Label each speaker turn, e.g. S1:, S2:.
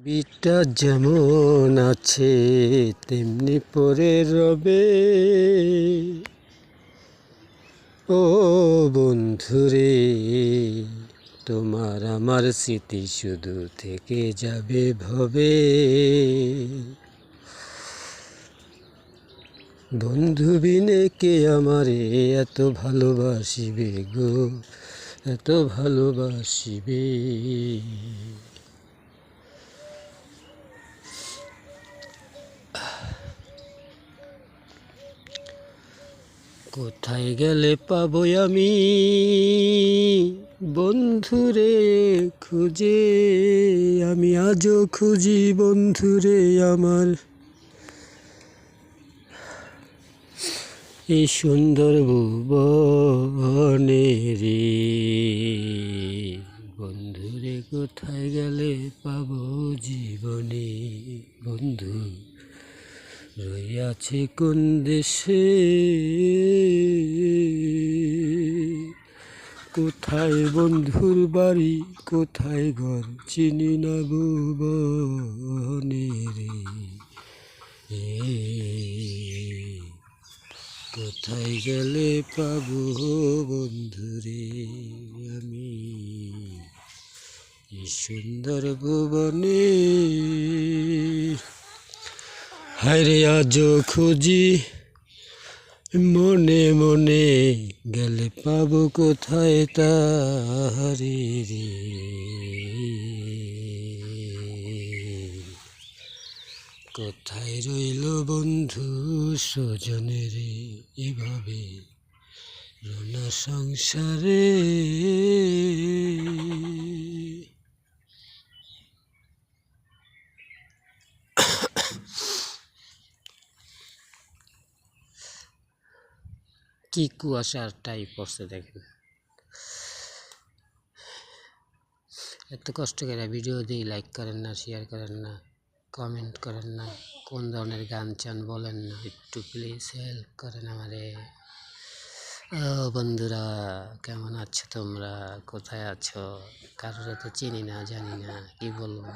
S1: Beta যেমন আছে তেমনি পরে রবে। ও বন্ধুরে, তোমার আমার স্মৃতি শুধু থেকে যাবে ভবে। বন্ধু বিনে কে আমারে এত ভালোবাসিবে গো, এত ভালোবাসিবে। কোথায় গেলে পাবো আমি বন্ধুরে খুঁজে? আমি আজও খুঁজি বন্ধুরে আমার এই সুন্দর ভুবনে রে। বন্ধুরে কোথায় গেলে পাবো জীবনে? বন্ধু রইয়াছে কোন দেশে? কোথায় বন্ধুর বাড়ি, কোথায় ঘর চিনি না ভুবনে রে। কোথায় গেলে পাবো বন্ধুরে আমি এই সুন্দর ভুবনে? হায়রে আজও খুঁজি মনে মনে, গেলে পাবো কোথায় তাহারে রে। কোথায় রইল বন্ধু স্বজনের এভাবে রোনা সংসারে? কি কুয়াশার টাইপ পড়ছে দেখেন। এত কষ্ট করে ভিডিও দিই, লাইক করেন না, শেয়ার করেন না, কমেন্ট করেন না, কোন ধরনের গান চান বলেন না, একটু প্লিজ হেল্প করেন আমারে। বন্ধুরা কেমন আছো তোমরা? কোথায় আছো? কারোর তো চিনি না, জানি না, কি বলবো।